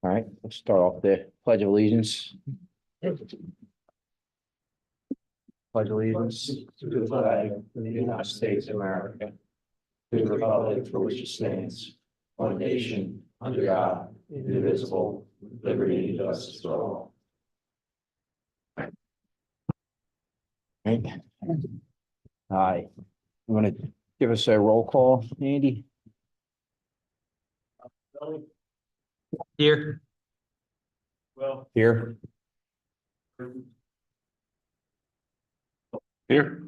All right, let's start off the Pledge of Allegiance. Pledge allegiance to the flag of the United States of America, to the republic for which it stands, one nation, under God, indivisible, with liberty and justice for all. Right. Hi, you want to give us a roll call, Andy? Here. Here. Here.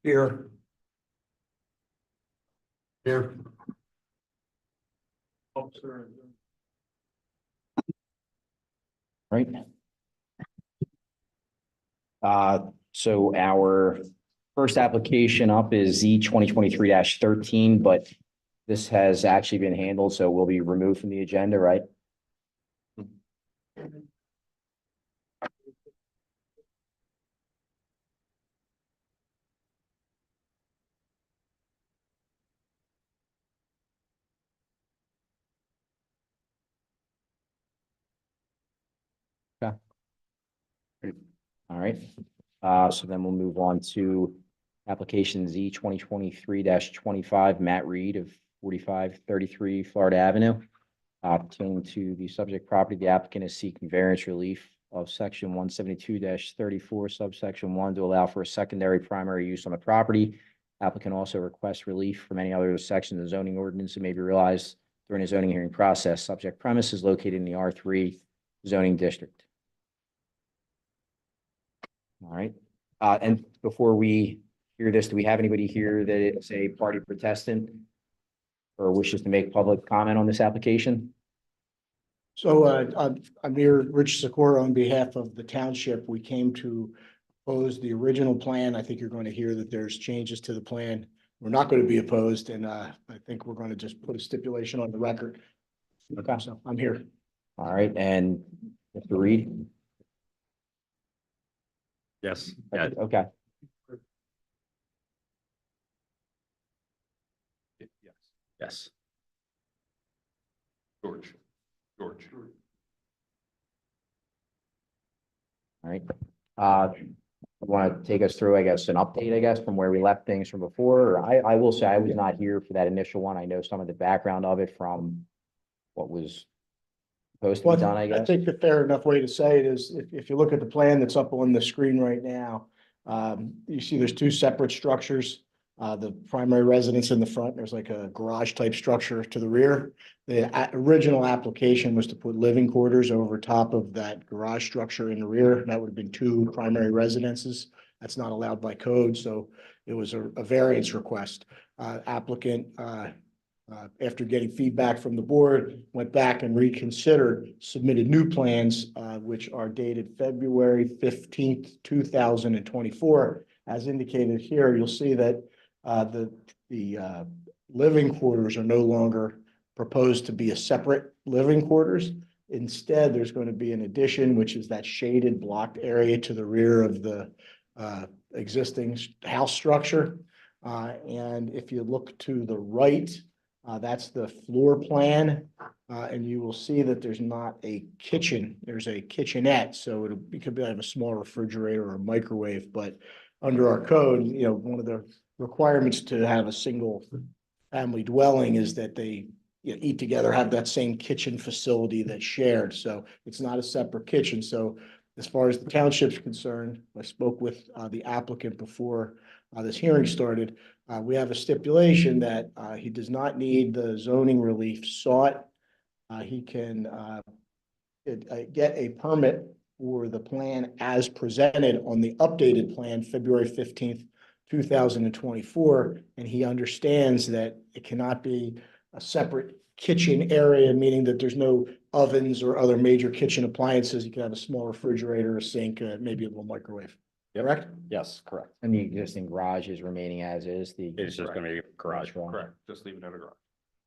Here. Here. Right. So our first application up is Z 2023-13, but this has actually been handled, so will be removed from the agenda, right? Okay. All right. So then we'll move on to application Z 2023-25, Matt Reed of 4533 Florida Avenue. Pertaining to the subject property, the applicant is seeking variance relief of section 172-34 subsection 1 to allow for a secondary primary use on the property. Applicant also requests relief from any other section of the zoning ordinance that may be realized during the zoning hearing process. Subject premise is located in the R3 zoning district. All right. And before we hear this, do we have anybody here that is a party protestant or wishes to make public comment on this application? So I'm here, Rich Sikora, on behalf of the township. We came to oppose the original plan. I think you're going to hear that there's changes to the plan. We're not going to be opposed, and I think we're going to just put a stipulation on the record. Okay. So I'm here. All right, and Mr. Reed? Yes. Okay, Yes. George. all right. Want to take us through, I guess, an update, I guess, from where we left things from before? Or I will say I was not here for that initial one. I know some of the background of it from what was supposed to be done, I I guess. think the fair enough way to say it is, if you look at the plan that's up on the screen right now, you see there's two separate structures. The primary residence in the front, there's like a garage type structure to the rear. The original application was to put living quarters over top of that garage structure in the rear. That would have been two primary residences. That's not allowed by code, so it was a variance request. Applicant, after getting feedback from the board, went back and reconsidered, submitted new plans, which are dated February 15th, 2024. As indicated here, you'll see that the living quarters are no longer proposed to be a separate living quarters. Instead, there's going to be an addition, which is that shaded blocked area to the rear of the existing house structure. And if you look to the right, that's the floor plan. And you will see that there's not a kitchen. There's a kitchenette. So it could be have a small refrigerator or a microwave, but under our code, you know, one of the requirements to have a single family dwelling is that they eat together, have that same kitchen facility that's shared. So it's not a separate kitchen. So as far as the township's concerned, I spoke with the applicant before this hearing started. We have a stipulation that he does not need the zoning relief sought. He can get a permit for the plan as presented on the updated plan, February 15th, 2024. And he understands that it cannot be a separate kitchen area, meaning that there's no ovens or other major kitchen appliances. You can have a small refrigerator, a sink, maybe a little microwave. Yep. Correct? Yes, correct. And the existing garage is remaining as is. It's just gonna be a garage one. Correct, just leave it in a garage.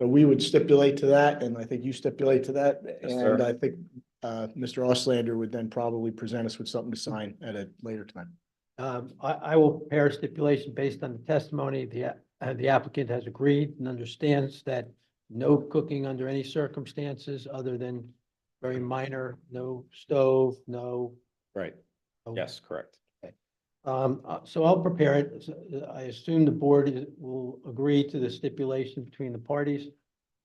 So we would stipulate to that, and I think you stipulate to that. Yes, And sir. I think Mr. Auslander would then probably present us with something to sign at a later time. I will prepare a stipulation based on the testimony. The applicant has agreed and understands that no cooking under any circumstances other than very minor, no stove, no. Right. Yes, correct. So I'll prepare it. I assume the board will agree to the stipulation between the parties.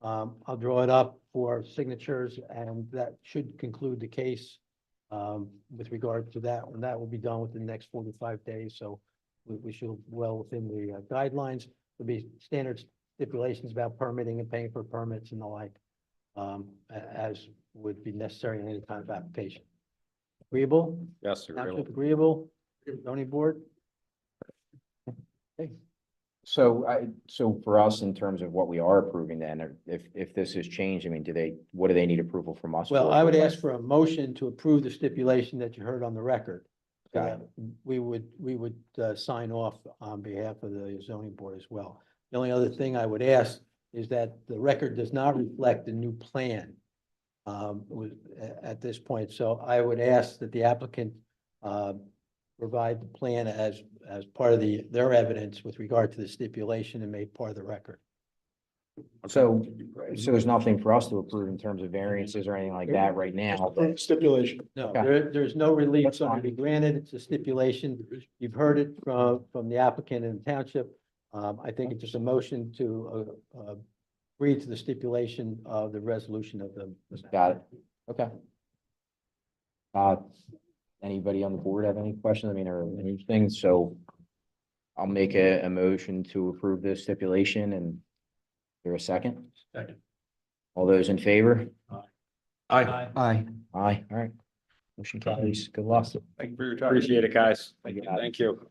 I'll draw it up for signatures and that should conclude the case with regard to that. And that will be done within the next 45 days. So we should well within the guidelines. There'll be standard stipulations about permitting and paying for permits and the like, as would be necessary in any kind of application. Agreeable? Yes, Township agreeable? Zoning board? So for us, in terms of what we are approving then, if this has changed, I mean, what do they need approval from us? Well, for? I would ask for a motion to approve the stipulation that you heard on the record. Okay. We would sign off on behalf of the zoning board as well. The only other thing I would ask is that the record does not reflect the new plan at this point. So I would ask that the applicant provide the plan as part of their evidence with regard to the stipulation and made part of the record. So there's nothing for us to approve in terms of variances or anything like that right now. Stipulation. No, Okay. there's no relief That's going to fine. be granted. It's a stipulation. You've heard it from the applicant and the township. I think it's just a motion to agree to the stipulation of the resolution of the. Got it. Okay. Anybody on the board have any questions? I mean, or anything? So I'll make a motion to approve this stipulation and there a second? Second. All those in favor? Aye. Aye. Aye, all right. Motion carries. Good luck. Thank you for your time. Appreciate it, guys. Thank you. Thank you.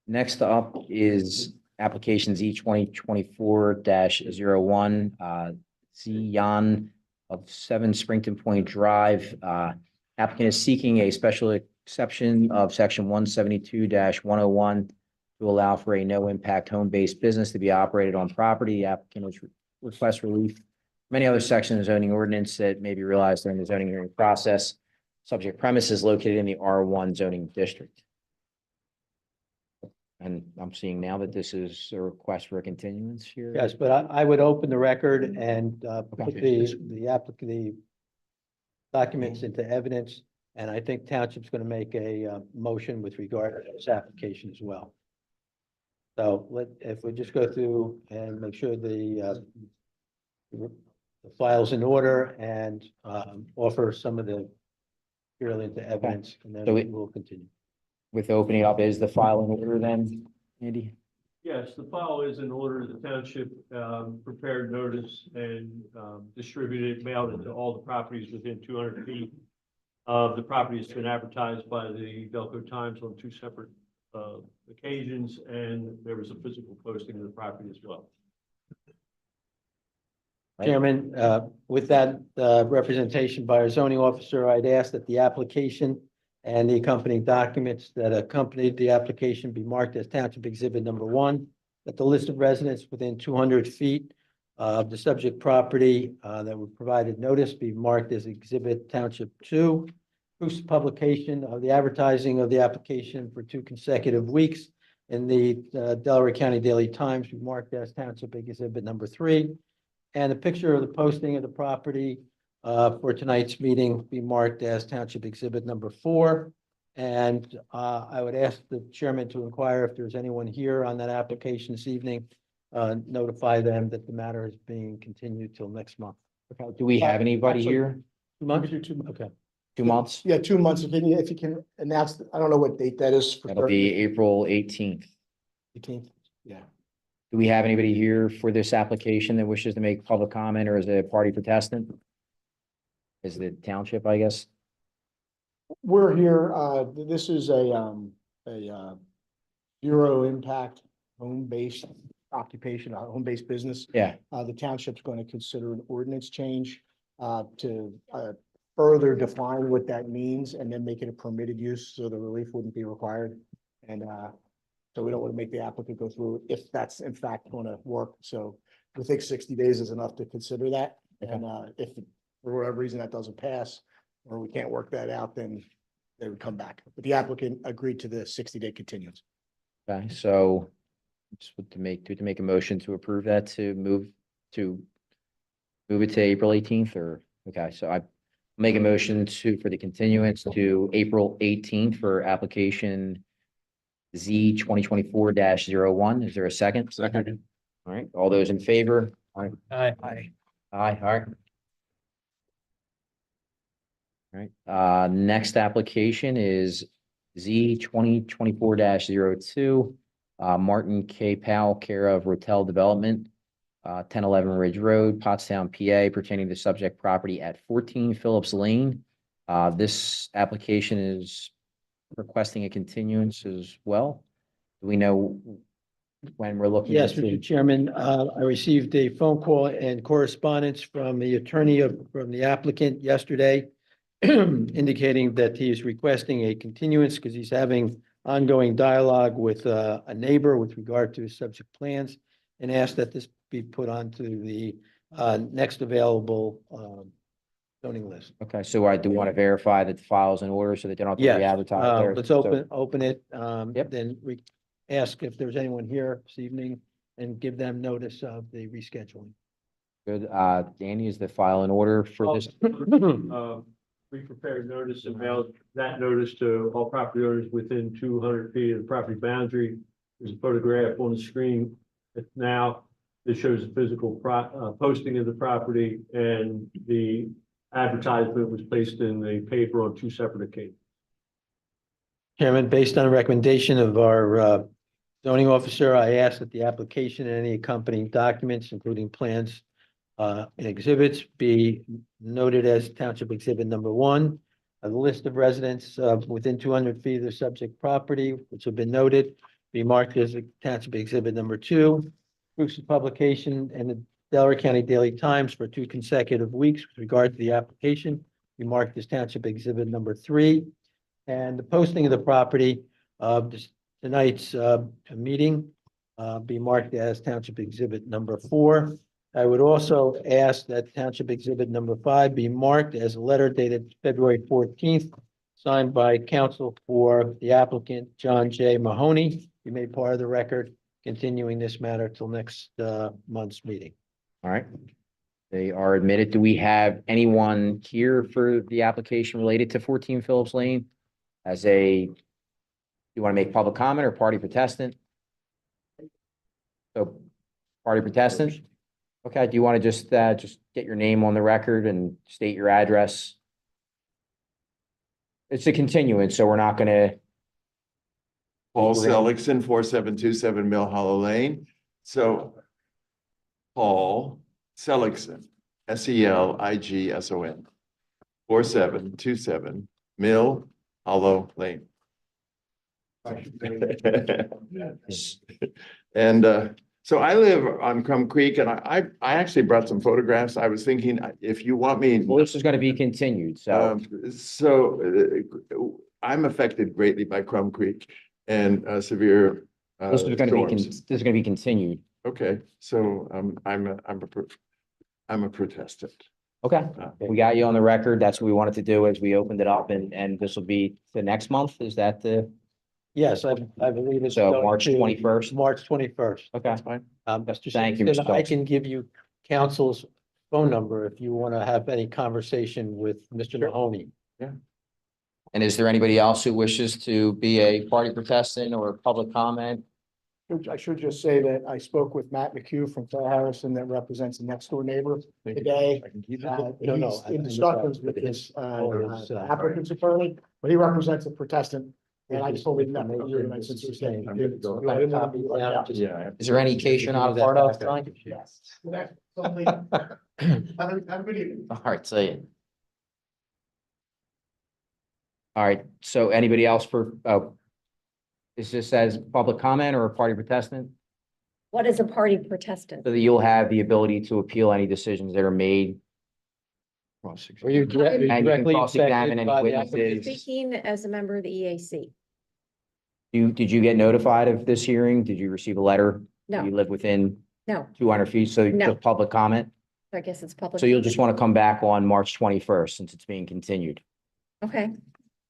Next up is applications E 2024-01, Zhe Yan of 7 Springton Pointe Drive. Applicant is seeking a special exception of section 172-101 to allow for a no impact home-based business to be operated on property. The applicant requests relief from many other sections of zoning ordinance that may be realized during the zoning hearing process. Subject premise is located in the R1 zoning district. And I'm seeing now that this is a request for a continuance here. Yes, but I would open the record and put Okay. the documents into evidence. And I think township's going to make a motion with regard to this application as well. So if we just go through and make sure the file's in order and offer some of the purely into evidence, and then So we'll continue. With opening up, is the file in order then, Andy? Yes, the file is in order. The township prepared notice and distributed, mailed it to all the properties within 200 feet. The property has been advertised by the Delco Times on 2 separate occasions, and there was a physical posting of the property as well. Chairman, with that representation by our zoning officer, I'd ask that the application and the accompanying documents that accompanied the application be marked as Township Exhibit number 1, that the list of residents within 200 feet of the subject property that were provided notice be marked as Exhibit Township 2. Proofs of publication of the advertising of the application for 2 consecutive weeks in the Delaware County Daily Times be marked as Township Exhibit number 3. And a picture of the posting of the property for tonight's meeting be marked as Township Exhibit number 4. And I would ask the chairman to inquire if there's anyone here on that application this evening, notify them that the matter is being continued till next month. Do we have anybody Actually- here? 2 months? We could do 2 months. Okay. 2 months? Yeah, 2 months. If you can announce, I don't know what date that is. That'll be April 18th. 18th. Yeah. Do we have anybody here for this application that wishes to make public comment, or is it a party protestant? Is the township, I guess? We're here, this is a zero impact home-based occupation, a home-based business. Yeah, The township's going to consider an ordinance change to further define what that means and then make it a permitted use, so the relief wouldn't be required. And so we don't want to make the applicant go through it if that's in fact going to work. So we think 60 days is enough to consider that. Okay. And if for whatever reason that doesn't pass, or we can't work that out, then they would come back. But the applicant agreed to the 60-day continuance. Okay, so just what to make a motion to approve that to move it to April 18th or, okay, so I make a motion for the continuance to April 18th for application Z 2024-01. Is there a second? Second. All right, all those in favor? Aye. Aye. Aye, all right. All right, next application is Z 2024-02. Martin K. Powell, care of Rotel Development, 1011 Ridge Road, Pottstown, PA, pertaining to subject property at 14 Phillips Lane. This application is requesting a continuance as well. Do we know when we're looking? Yes, to- Mr. Chairman, I received a phone call and correspondence from the attorney from the applicant yesterday indicating that he is requesting a continuance because he's having ongoing dialogue with a neighbor with regard to his subject plans and asked that this be put onto the next available zoning list. Okay, so I do want to verify that the file's in order so that they don't have to Yes, re-advertise there. let's So- open it. Yep. Then we ask if there's anyone here this evening and give them notice of the rescheduling. Good. Danny, is the file in order for this? We prepared notice and mailed that notice to all property owners within 200 feet of the property boundary. There's a photograph on the screen now that shows the physical posting of the property, and the advertisement was placed in the paper on 2 separate occasions. Chairman, based on a recommendation of our zoning officer, I ask that the application and any accompanying documents, including plans and exhibits, be noted as Township Exhibit number 1. The list of residents within 200 feet of the subject property, which have been noted, be marked as a Township Exhibit number 2. Proofs of publication and the Delaware County Daily Times for 2 consecutive weeks with regard to the application be marked as Township Exhibit number 3. And the posting of the property of tonight's meeting be marked as Township Exhibit number 4. I would also ask that Township Exhibit number 5 be marked as a letter dated February 14th, signed by counsel for the applicant, John J. Mahoney, be made part of the record, continuing this matter till next month's meeting. All right. They are admitted. Do we have anyone here for the application related to 14 Phillips Lane? You want to make public comment or party protestant? So, party protestant? Okay, do you want to just get your name on the record and state your address? It's a continuance, so we're not gonna, Paul We're gonna- Seligson, 4727 Mill Hollow Lane. So Paul Seligson, Seligson, 4727 Mill Hollow Lane. And so I live on Crum Creek, and I actually brought some photographs. I was thinking if you want me. well, this is gonna be continued, so. I'm affected greatly by Crum Creek and severe This is gonna be, storms. this is gonna be continued. Okay, so I'm a protestant. Okay, we got you on the record. That's what we wanted to do as we opened it up, and this will be the next month. Is that the, Yes, I believe it's. so going March to 21st? March 21st. Okay, Fine. Mr. Thank you, Simpson, Mr. I Phelps. can give you council's phone number if you want to have any conversation with Mr. Mahoney. and is there anybody else who wishes to be a party protestant or public comment? I should just say that I spoke with Matt McHugh from Fair Harrison that represents the next door neighbor today. I can keep it. No, no, He's I- in discussions with his Always, applicant's attorney, but he represents a protestant. And I just told him that. Since he said- I'm good to go. I didn't want to be like that. Yeah. Is there any case you're not a part of tonight? Yes. Have a good evening. All right, see you. All right, so anybody else is this as public comment or a party protestant? What is a party protestant? So that you'll have the ability to appeal any decisions that are made. Were you And you can directly cross-examine affected any by the witnesses. application? Speaking as a member of the EAC. Did you get notified of this hearing? Did you receive a letter? Do No, you live within no, 200 feet, so No. just public comment? I guess it's public. So you'll just want to come back on March 21st since it's being continued. Okay,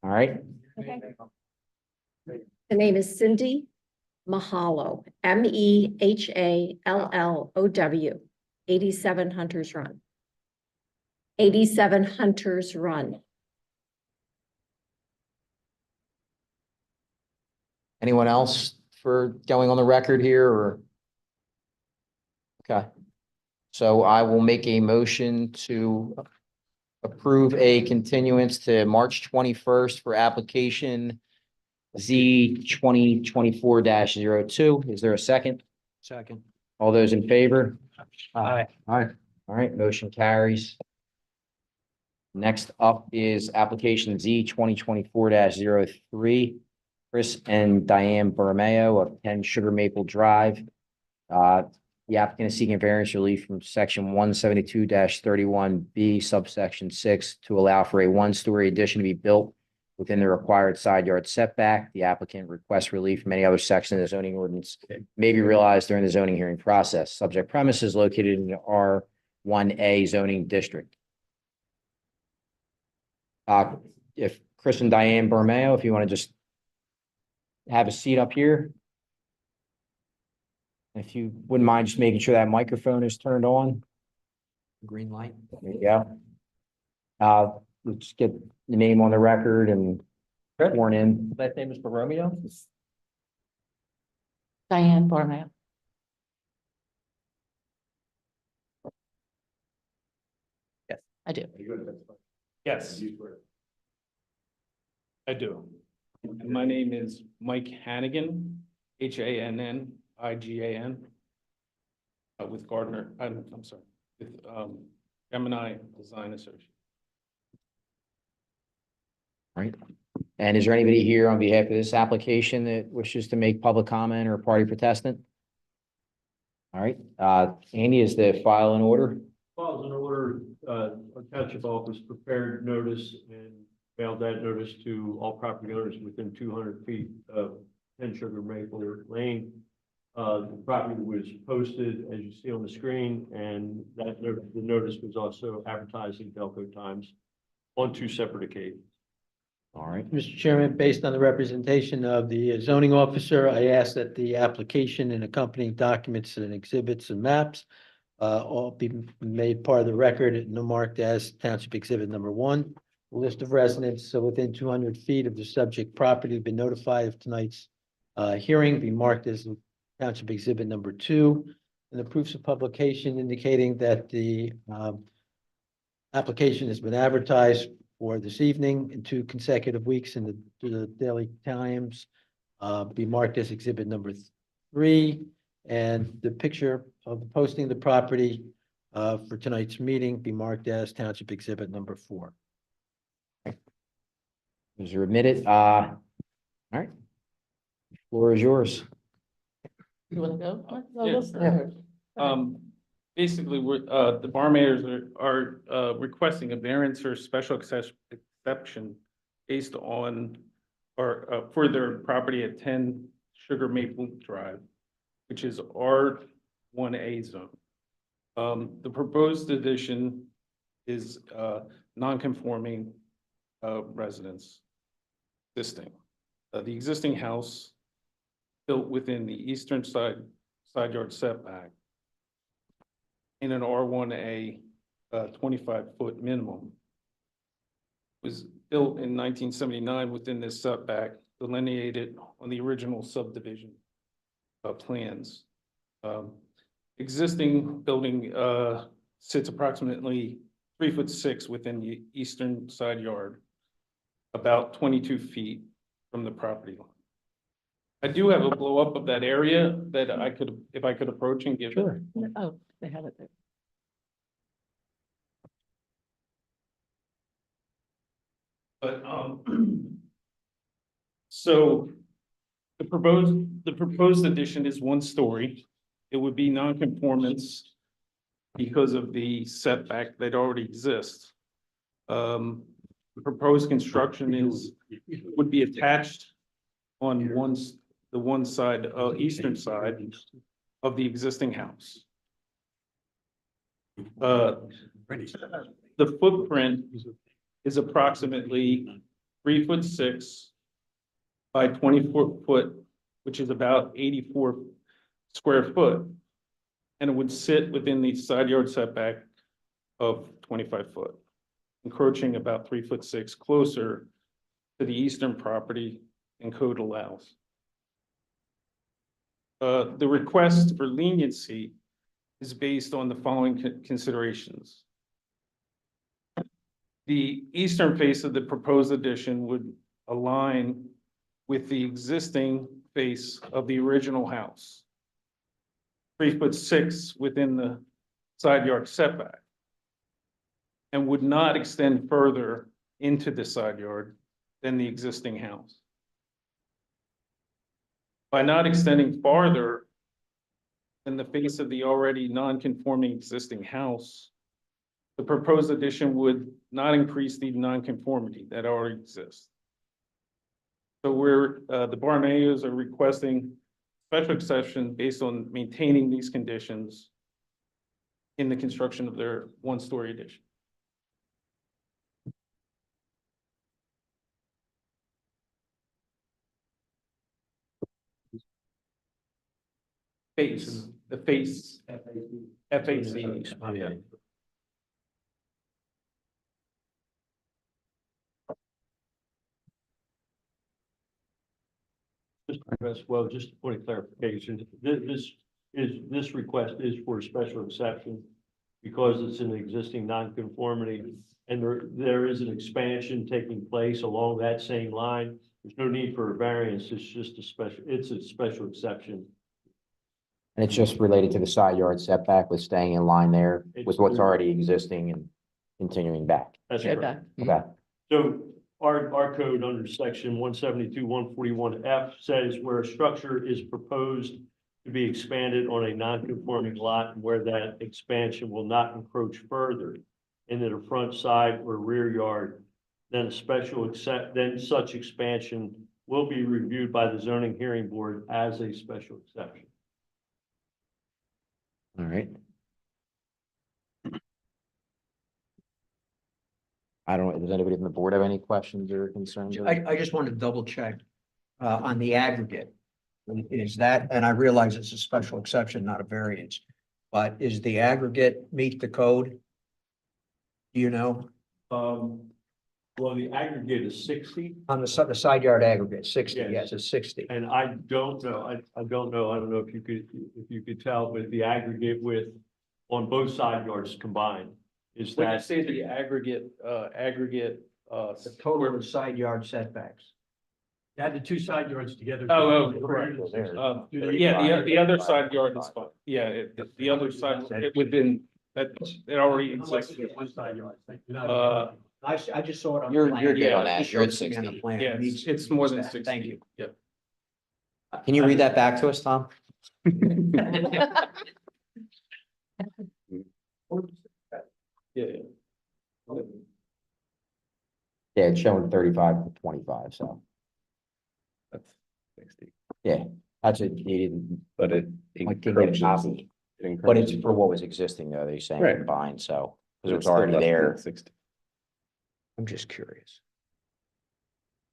All right? okay. The name is Cindy Mahalo, Mehallow, 87 Hunters Run. 87 Hunters Run. Anyone else for going on the record here or? Okay. So I will make a motion to approve a continuance to March 21st for application Z 2024-02. Is there a second? Second. All those in favor? Aye. All right, motion carries. Next up is application Z 2024-03. Chris and Diane Borromeo of 10 Sugar Maple Drive. The applicant is seeking variance relief from section 172-31B subsection 6 to allow for a one-story addition to be built within the required side yard setback. The applicant requests relief from any other section of the zoning ordinance may be realized during the zoning hearing process. Subject premise is located in the R1A zoning district. If Chris and Diane Borromeo, if you want to just have a seat up here. If you wouldn't mind just making sure that microphone is turned on. Green light. There you go. Let's get the name on the record and sworn in. Last name is Borromeo? Diane Borromeo. Yes. I do. Yes. I do. And my name is Mike Hannigan, Hannigan, with Gardner, I'm sorry, with Gemini Design Associates. All right. And is there anybody here on behalf of this application that wishes to make public comment or party protestant? All right, Andy, is the file in order? Files in order, our township office prepared notice and mailed that notice to all property owners within 200 feet of 10 Sugar Maple Lane. The property was posted, as you see on the screen, and that the notice was also advertised in Delco Times on 2 separate occasions. All right, Mr. Chairman, based on the representation of the zoning officer, I ask that the application and accompanying documents and exhibits and maps all be made part of the record and marked as Township Exhibit number 1. The list of residents so within 200 feet of the subject property have been notified of tonight's hearing, be marked as Township Exhibit number 2. And the proofs of publication indicating that the application has been advertised for this evening in 2 consecutive weeks in the Daily Times, be marked as exhibit number 3. And the picture of the posting of the property for tonight's meeting be marked as Township Exhibit number 4. those are admitted. All right. Floor is yours. You want to go? Basically, we're, the Borromeos are requesting a variance or special exception based on, or for their property at 10 Sugar Maple Drive, which is R1A zone. The proposed addition is non-conforming residence existing. The existing house built within the eastern side yard setback in an R1A 25-foot minimum. Was built in 1979 within this setback, delineated on the original subdivision plans. Existing building sits approximately 3'6" within the eastern side yard, about 22 feet from the property line. I do have a blow up of that area that I could, if I could approach and give it. Sure. Oh, they have it there. But, so the proposed addition is 1 story. It would be non-conformance because of the setback that already exists. The proposed construction would be attached on the one side, eastern side of the existing house. The footprint is approximately 3'6" by 24 foot, which is about 84 square foot. And it would sit within the side yard setback of 25 foot, encroaching about 3'6" closer to the eastern property than code allows. The request for leniency is based on the following considerations. The eastern face of the proposed addition would align with the existing face of the original house. 3'6" within the side yard setback. And would not extend further into the side yard than the existing house. By not extending farther than the face of the already non-conforming existing house, the proposed addition would not increase the non-conformity that already exists. So the Borromeos are requesting special exception based on maintaining these conditions in the construction of their one-story addition. The face. FAC. Well, just a point of clarification, this request is for a special exception because it's an existing nonconformity and there is an expansion taking place along that same line. There's no need for a variance. It's just it's a special exception. And it's just related to the side yard setback with staying in line there with what's already existing and continuing back. That's Okay. correct. Okay, So our code under section 172-141F says where a structure is proposed to be expanded on a non-conforming lot and where that expansion will not encroach further into the front, side, or rear yard, then such expansion will be reviewed by the zoning hearing board as a special exception. all right. I don't know, does anybody on the board have any questions or concerns? I just wanted to double check on the aggregate. Is that, and I realize it's a special exception, not a variance, but is the aggregate meet the code? Do you know, Well, the aggregate is 60. on the side yard aggregate, 60, Yes. yes, it's 60. And I don't know, I don't know if you could tell, but the aggregate width on both side yards combined is When you that. say the aggregate, The total of side yard setbacks. Add the two side yards together. correct. Yeah, the other side yard is fine. Yeah, the other side, within, that, it already exists. One side yard. I just saw it on. the You're plan. good Yeah, on that, Just you're at showed it to me on the 60. plan. Yeah, It meets- it's more than meets that. 60. Thank you. Yep. Can you read that back to us, Tom? Yeah. Yeah, it's showing 35 to 25, so, That's 60. yeah, that's it, you didn't, But it like, can get a copy. But it's for what was existing, though, they're saying Right. combined, so, because it It's was still already less than there. 60. I'm just curious.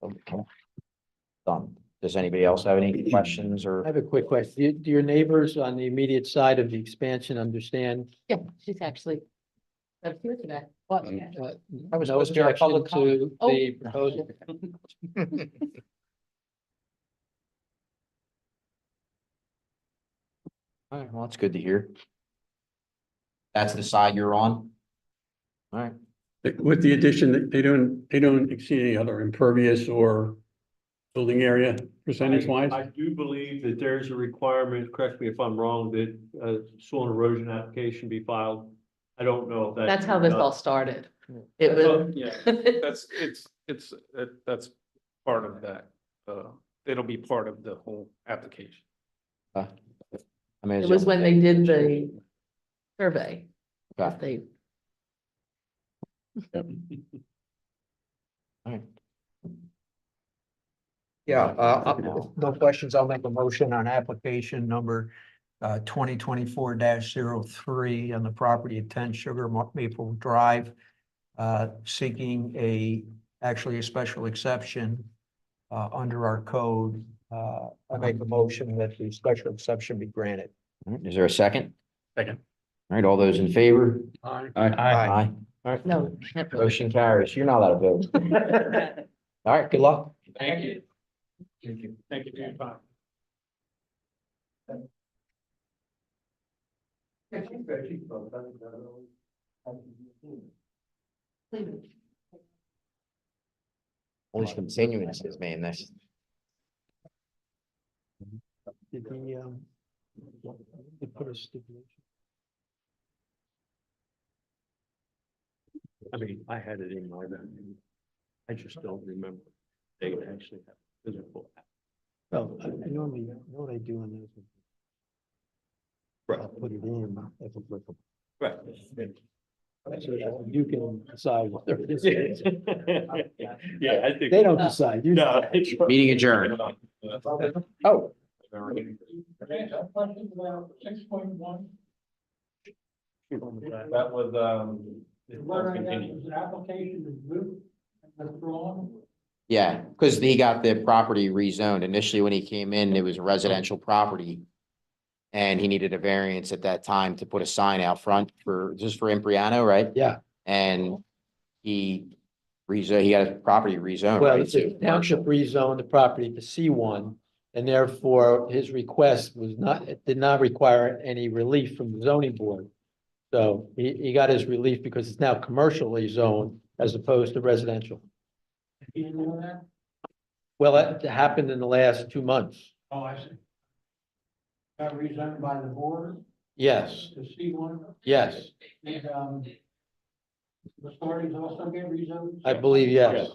Okay. Done. Does anybody else have any questions I or? have a quick question. Do your neighbors on the immediate side of the expansion understand? Yeah, she's actually. That's here today. What? I was supposed to be our public to Oh. the proposal. All right, well, that's good to hear. That's the side you're on? All right, With the addition, they don't exceed any other impervious or building area percentage wise? I do believe that there's a requirement, correct me if I'm wrong, that soil and erosion application be filed. I don't know if That's how this all started. It Oh, was. yeah, that's part of that. It'll be part of the whole application. I mean. It was when they did the survey. Okay. They, All right. Yeah, if no questions, I'll make a motion on application number 2024-03 on the property at 10 Sugar Maple Drive, seeking actually a special exception under our code. I make a motion that the special exception be granted. All right, is there a second? Second. All right, all those in favor? Aye. Aye. All right, No. motion carries. You're not allowed to vote. All right, good luck. Thank you. Thank you. Thank you for your time. All these continuances, man, that's. Did they put a stipulation? I mean, I had it in my, I just don't remember. They actually have physical. Well, I normally, you know what I do on those? I'll put it in if applicable. Right. So that you can decide whether it is. Yeah, I think. They don't decide. You No. decide. Meeting adjourned. Oh, That was, yeah, because he got the property rezoned. Initially, when he came in, it was a residential property. And he needed a variance at that time to put a sign out front just for Impriano, right? Yeah, And he he got a property rezoned, well, right? it's a township rezoned the property to C1. And therefore, his request did not require any relief from the zoning board. So he got his relief because it's now commercially zoned as opposed to residential. Well, that happened in the last 2 months. Oh, I see. Got rezoned by the board Yes, to C1, yes, and, the stories also get rezoned? I believe yes.